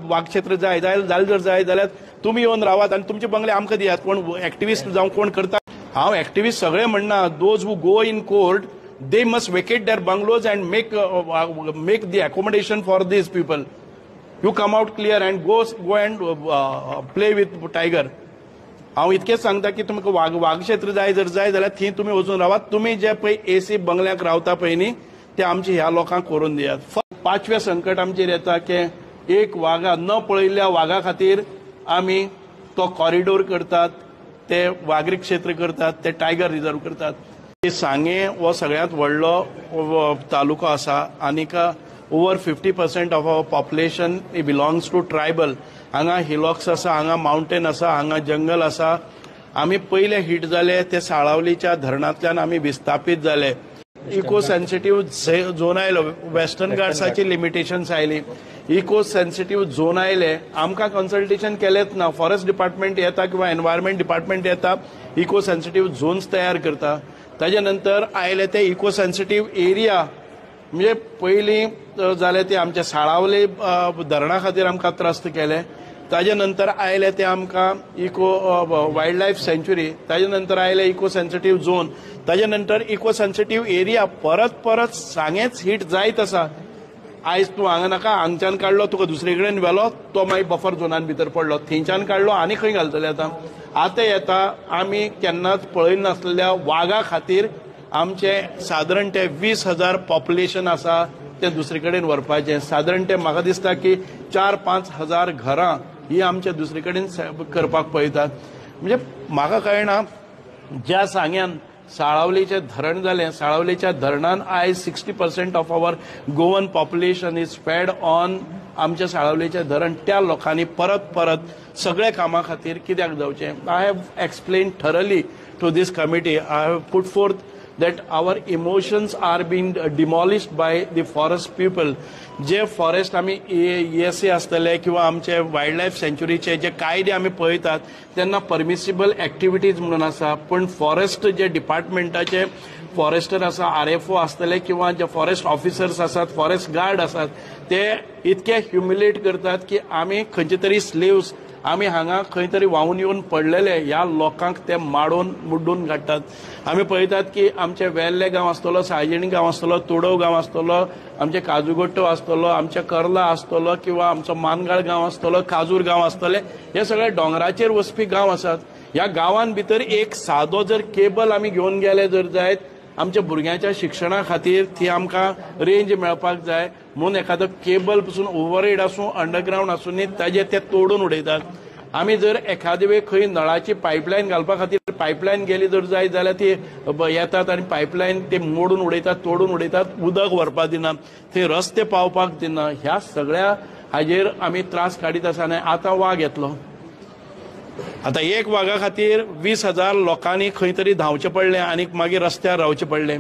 वाघ क्षेत्र जाय जाल्यार तुमी येवन रावात आनी तुमचे बंगले आमकां दियात. कोण एक्टिविस्ट जावं कोण करता, हांव एक्टिविस्ट सगळे म्हणना. Those who go in court they must vacate their bungalows and make the accommodation for these people. You come out clear and go and play with tiger. हांव इतकेंच सांगता की तुमकां वाघ क्षेत्र जाय जाल्यार थंय तुमी वचून रावात. तुमी जे पळय एसी बंगल्याक रावता पळय न्ही ते आमचे ह्या लोकांक करून दियात. पांचवें संकट आमचेर येता की एक वाघा न पळयल्ल्या वाघा खातीर आमी तो कॉरिडोर करतात, ते वाघरी क्षेत्र करतात, ते टायगर रिजर्व करतात. सांगे हो सगळ्यात व्हडलो तालुको आसा आनीक over 50% of our population belongs to tribal. हांगा हिलॉक्स आसा, हांगा माउंटेन आसा, हांगा जंगल आसा. आमी पयले हिट जाले ते साळावलीच्या धरणांतल्यान आमी विस्थापीत जाले. इको सेन्सिटिव्ह झोन आयलो, वेस्टर्न घाट्साची लिमिटेशन्स आयली, इको सेन्सिटिव्ह झोन आयले. आमकां कन्सल्टेशन केलेंच ना. फॉरेस्ट डिपार्टमेंट येता किंवा एनवायरमेंट डिपार्टमेंट येता, इको सेन्सिटिव्ह झोन्स तयार करता. ताजे नंतर आयले ते इको सेन्सिटिव्ह एरिया, म्हणजे पयलीं जाले ते आमच्या साळावले धरणा खातीर आमकां त्रस्त केले. ताजे नंतर आयले ते आमकां इको वायल्ड लायफ सँच्युरी, ताजे नंतर आयले इको सेन्सिटिव्ह झोन, ताजे नंतर इको सेन्सिटिव्ह एरिया. परत सांगेच हिट जायत आसा. आयज तूं हांगा नाका, हांगच्यान काडलो तुका दुसरे कडेन व्हेलो, तो मागीर बफर झोनान भितर पडलो, थंयच्यान काडलो आनी खंय घालतले आतां येता आमी केन्नाच पळयनासलेल्या वाघा खातीर आमचे सादारण ते 20,000 पॉप्युलेशन आसा ते दुसरे कडेन व्हरपाचें. सादारण ते म्हाका दिसता की 4-5 हजार घरां ही आमच्या दुसरे कडेन करपाक पळयतात. म्हणजे म्हाका कळना ज्या सांग्यान साळावलीचें धरण जालें, साळावलीच्या धरणान आयज 60% of our Goan population is fed on आमच्या साळावलीचें धरण. त्या लोकांनी परत सगळे कामां खातीर कित्याक जावचें. I have explain thoroughly to this committee. I have put forth that our emotions are being demolished by the forest people. जे फॉरेस्ट आमी ESA आसतले किंवा आमचे वायल्ड लायफ सँच्युरीचे जे कायदे आमी पळयतात तेन्ना परमिसिबल एक्टिविटीज म्हणून आसा, पण फॉरेस्ट जे डिपार्टमेंटाचे फॉरेस्टर आसा, RFO आसतले किंवा जे फॉरेस्ट ऑफिसर्स आसात, फॉरेस्ट गार्ड आसात, ते इतके ह्युमिलेट करतात की आमी खंयचे तरी स्लेव्स आमी हांगा खंय तरी व्हांवून येवन पडलेले ह्या लोकांक ते माडून मुड्डून काडटात. आमी पळयतात की आमचे वेल्ले गांव आसतलो, सायजिणी गांव आसतलो, तोडव गांव आसतलो, आमचे काजूगोट्टो आसतलो, आमचे कर्ला आसतलो किंवा आमचो मानगाळ गांव आसतलो, काजूर गांव आसतले, हे सगळे डोंगराचेर वचपी गांव आसात. ह्या गांवांत भितर एक सादो जर केबल आमी घेवन गेले जर जायत आमच्या भुरग्यांच्या शिक्षणा खातीर ती आमकां रेंज मेळपाक जाय म्हणून एखादो केबल पसून ओव्हरहेड आसूं, अंडरग्रावंड आसूं ताजे ते तोडून उडयतात. आमी जर एखादे वेळ खंय नळाची पायपलायन घालपा खातीर पायपलायन गेली जर जायत जाल्यार ती येतात आनी पायपलायन ते मोडून उडयतात, तोडून उडयतात, उदक व्हरपाक दिना, थंय रस्ते पावपाक दिना. ह्या सगळ्या हाजेर आमी त्रास काडीत आसा. आनी आतां वाघ येतलो. आतां एक वाघा खातीर 20,000 लोकांनी खंय तरी धांवचें पडलें आनी मागीर रस्त्यार रावचें पडलें.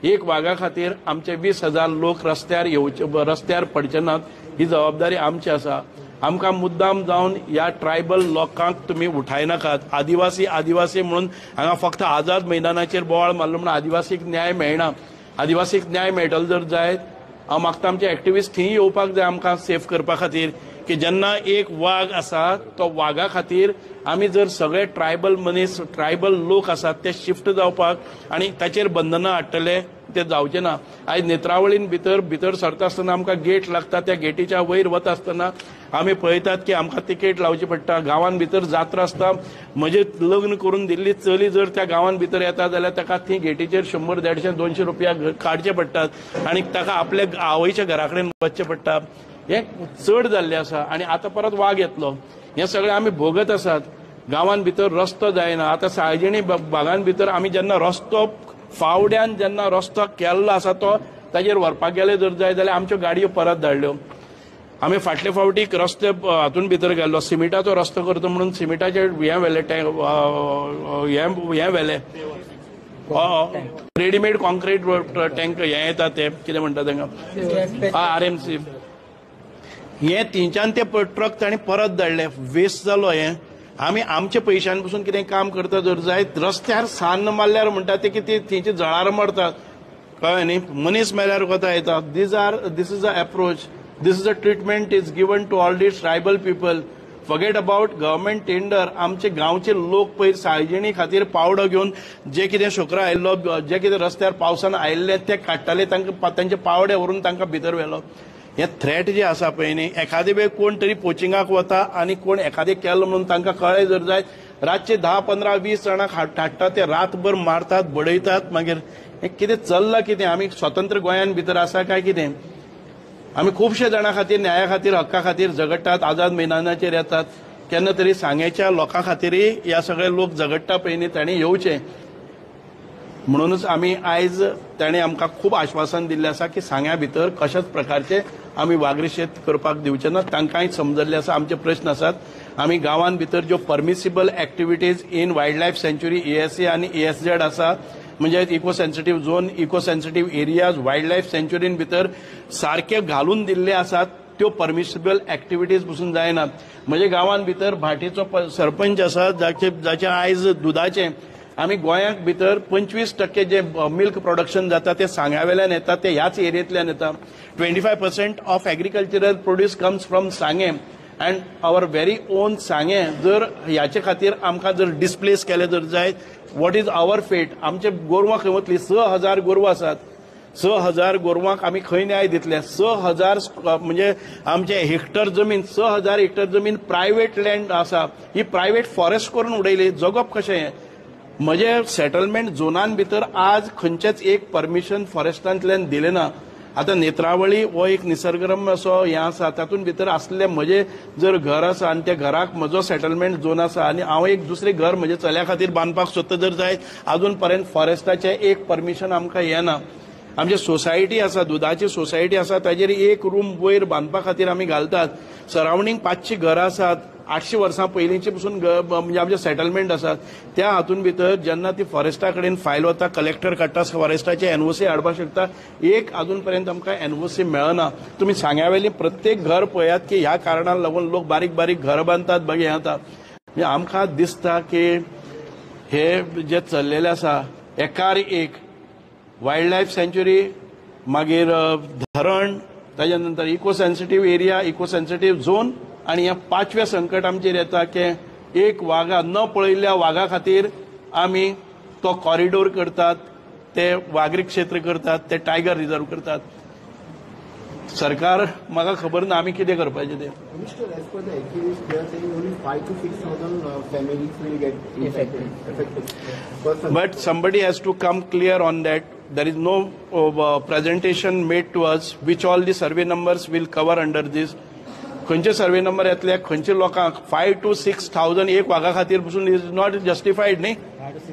एक वाघा खातीर आमचे 20,000 लोक रस्त्यार पडचे नात. ही जबाबदारी आमची आसा. आमकां मुद्दाम जावन ह्या ट्रायबल लोकांक तुमी उठायनाकात. आदिवासी म्हणून हांगा फक्त आझाद मैदानाचेर बोवाळ मारलो म्हणून आदिवासीक न्याय मेळना. आदिवासीक न्याय मेळटलो जर जायत हांव मागता आमचे एक्टिविस्ट थंय येवपाक जाय आमकां सेफ करपा खातीर की जेन्ना एक वाघ आसा तो वाघा खातीर आमी जर सगळे ट्रायबल लोक आसात ते शिफ्ट जावपाक आनी ताचेर बंधनां हाडटले ते जावचे ना. आयज नेत्रावळीन भितर सरता आसतना आमकां गेट लागता, त्या गेटीच्या वयर वता आसतना आमी पळयतात की आमकां तिकेट लावची पडटा. गांवांत भितर जात्रा आसता, म्हजें लग्न करून दिल्ली चली जर त्या गांवांत भितर येता जाल्यार ताका थंय गेटीचेर 100, 150, 200 रुपया काडचे पडटात आनी ताका आपल्या आवयच्या घरा कडेन वचचें पडटा. हें चड जाल्लें आसा आनी आतां परत वाघ येतलो. हें सगळें आमी भोगत आसात. गांवांत भितर रस्तो जायना. आतां सायजिणी भागांत भितर आमी जेन्ना रस्तो फावड्यान जेन्ना रस्तो केल्लो आसा तो ताजेर व्हरपाक गेले जर जाय जाल्यार आमच्यो गाडयो परत धाडल्यो. आमी फाटले फावटीक रस्ते हातून भितर गेल्लो, सिमिटाचो रस्तो करता म्हणून सिमिटाचे हें व्हेलें रेडीमेड कॉन्क्रीट टँक हें येता ते कितें म्हणटा तांकां RMC. हे थंयच्यान ते ट्रक तांणी परत धाडले. वेस्ट जालो हें. आमी आमच्या पयशांनी पसून कितें काम करता जर जायत रस्त्यार सान्न मारल्यार म्हणटा ते की थंयचे जळार मरतात. कळ्ळें न्ही. मनीस मेल्यार कोता येता. This is a approach. This is a treatment is given to all these tribal people. Forget about government tender. आमचे गांवचे लोक पयर सायजिणी खातीर पावडो घेवन जे कितें शुक्र आयिल्लो जे कितें रस्त्यार पावसान आयिल्ले ते काडटाले तांचे पावडे व्हरून तांकां भितर व्हेलो. हे थ्रेट जे आसा पळय न्ही एखादे वेळ कोण तरी पोचिंगाक वता आनी कोण एखादे केलो म्हणून तांकां कळ्ळें जर जायत रातचे 10, 15, 20 जाणांक हाडटा ते रातभर मारतात बडयतात. मागीर हे कितें चल्लां कितें? आमी स्वतंत्र गोंयान भितर आसा काय कितें? आमी खुबशे जाणां खातीर न्याया खातीर हक्का खातीर झगडटात, आझाद मैदानाचेर येतात. केन्ना तरी सांग्याच्या लोकां खातीरय ह्या सगळे लोक झगडटा पळय न्ही तांणी येवचें. म्हणूनच आमी आयज ताणें आमकां खूब आश्वासन दिल्लें आसा की सांग्या भितर कशाच प्रकारचे आमी वागरी शेत करपाक दिवचे ना. तांकांय समजल्लें आसा आमचे प्रश्न आसात. आमी गांवांत भितर ज्यो permissible activities in wildlife सँच्युरी ESA आनी ESZ आसा म्हणजे eco sensitive zone, eco sensitive areas, wildlife सँच्युरीन भितर सारखे घालून दिल्ले आसात. त्यो परमिसिबल एक्टिविटीज पसून जायनात. म्हणजे गांवांत भितर भाटीचो सरपंच आसा जाचे आयज दुधाचें आमी गोंयांत भितर 25% जे मिल्क प्रोडक्शन जाता ते सांग्यावेल्यान येता, ते ह्याच एरियेंतल्यान येता. 25% of agricultural produce comes from सांगे अँड आवर व्हेरी ओन सांगे. जर ह्याचे खातीर आमकां जर डिस्प्लेस केले जर जायत, वॉट इज आवर फेट? आमचे गोरवां खंय वतली? 6,000 गोरवां आसात. 6,000 गोरवांक आमी खंय न्याय दितले? 6,000 म्हणजे आमचे हेक्टर जमीन, 6,000 हेक्टर जमीन प्रायव्हेट लँड आसा. ही प्रायव्हेट फॉरेस्ट करून उडयली. जगप कशें? म्हणजे सेटलमेंट झोनान भितर आज खंयचेच एक परमिशन फॉरेस्टांतल्यान दिलें ना. आतां नेत्रावळी हो एक निसर्गरम्य असो हें आसा, तातूंत भितर आसले म्हजे जर घर आसा आनी त्या घराक म्हजो सेटलमेंट झोन आसा आनी हांव एक दुसरें घर म्हज्या चल्या खातीर बांदपाक सोदता जर जायत, अजून पर्यंत फॉरेस्टाचें एक परमिशन आमकां येना. आमची सोसायटी आसा, दुधाची सोसायटी आसा, ताजेर एक रूम वयर बांदपा खातीर आमी घालतात. सरावंडींग 500 घरां आसात. 800 वर्सां पयलींची पसून म्हणजे आमचे सेटलमेंट आसात. त्या हातूंत भितर जेन्ना ती फॉरेस्टा कडेन फायल वता, कलेक्टर काडटा, फॉरेस्टाचे NOC हाडपाक शकता. एक अजून पर्यंत आमकां NOC मेळना. तुमी सांग्यावेली प्रत्येक घर पळयात की ह्या कारणाक लागून लोक बारीक बारीक घर बांदतात, बाकी हें जाता. म्हणजे आमकां दिसता की हे जे चल्लेलें आसा एकार एक वायल्ड लायफ सँच्युरी, मागीर धरण, ताज्या नंतर eco sensitive area, eco sensitive zone आनी हें 5वें संकट आमचेर येता की एक वाघा न पळयल्ल्या वाघा खातीर आमी तो कॉरिडोर करतात, ते वाघरी क्षेत्र करतात, ते टायगर रिझर्व करतात. सरकार म्हाका खबर ना आमी कितें करपाचें तें. But somebody has to come clear on that. There is no presentation made to us which all the survey numbers will cover under this. खंयचे सर्वे नंबर येतले, खंयचे लोकांक 5,000 to 6,000 एक वाघा खातीर पसून इज नॉट जस्टिफाईड न्ही.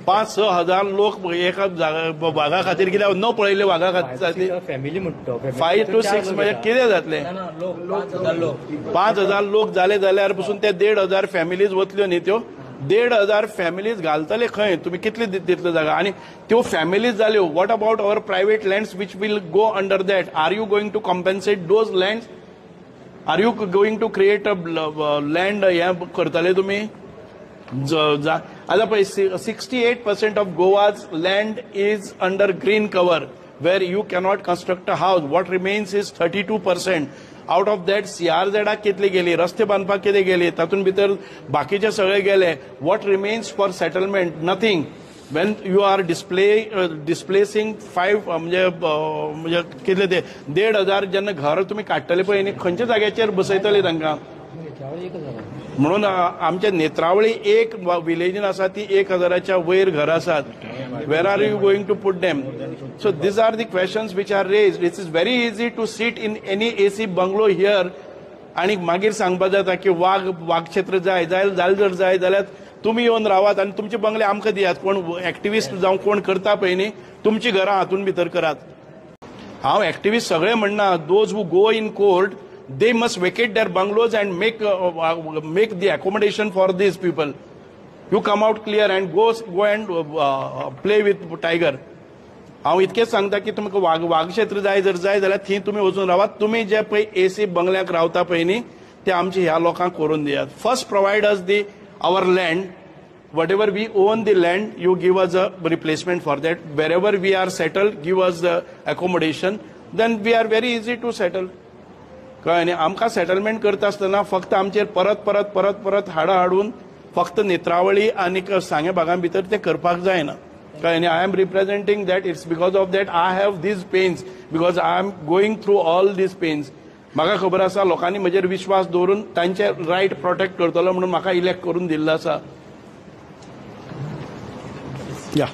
5-6 हजार लोक एका वाघा खातीर कित्याक न पळयल्ले वाघा खातीर 5 to 6 म्हणजे कितें जातले? 5,000 लोक जाले जाल्यार पसून ते 1,500 फॅमिलीज वतल्यो न्ही. त्यो 1,500 फॅमिलीज घालतले खंय? तुमी कितले दितले जागा? आनी त्यो फॅमिलीज जाल्यो. What about our private lands which will go under that? Are you going to compensate those lands? Are you going to create a land हे करतले तुमी? आता पळय 68% of Goa's land is under green cover where you cannot construct a house. What remains is 32%. Out of that CRZ कितले गेली, रस्ते बांदपाक कितें गेली, तातूंत भितर बाकीचे सगळे गेले. What remains for settlement? Nothing. when you are displacing 5 म्हणजे कितले ते 1,500 जेन्ना घर तुम्ही काडटले पळय न्ही, खंयच्या जाग्याचेर बसयतले तांकां? म्हणून आमच्या नेत्रावळी एक विलेजीन आसा ती 1,000च्या वयर घरां आसात. Where are you going to put them? So these are the questions which are raised. It is very easy to sit in any AC bungalow here आणि मागीर सांगपाक जाता की वाघ क्षेत्र जाय जाल्यार तुम्ही येवन रावात आणि तुमचे बंगले आमकां दियात. कोण एक्टिविस्ट जावं कोण करता पळय न्ही, तुमची घरां हातून भितर करात. हांव एक्टिविस्ट सगळे म्हणना. Those who go in court they must vacate their bungalows and make the accommodation for these people. You come out clear and go and play with tiger. हांव इतकेंच सांगता की तुमकां वाघ क्षेत्र जाय जाल्यार थंय तुमी वचून रावात. तुमी जे पळय AC बंगल्याक रावता पळय न्ही, ते आमचे ह्या लोकांक करून दियात. First provide us the our land. Whatever we own the land, you give us a replacement for that. Wherever we are settled, give us the accommodation. Then we are very easy to settle. कळ्ळें न्ही. आमकां settlement करता आसतना फक्त आमचेर परत परत परत परत हाडून फक्त नेत्रावळी आनी सांगे भागां भितर ते करपाक जायना. कळ्ळें न्ही. I am representing that. It's because of that I have these pains, because I am going through all these pains. म्हाका खबर आसा लोकांनी म्हजेर विश्वास दवरून तांचे रायट प्रोटेक्ट करतलो म्हणून म्हाका इलेक्ट करून दिल्लो आसा. या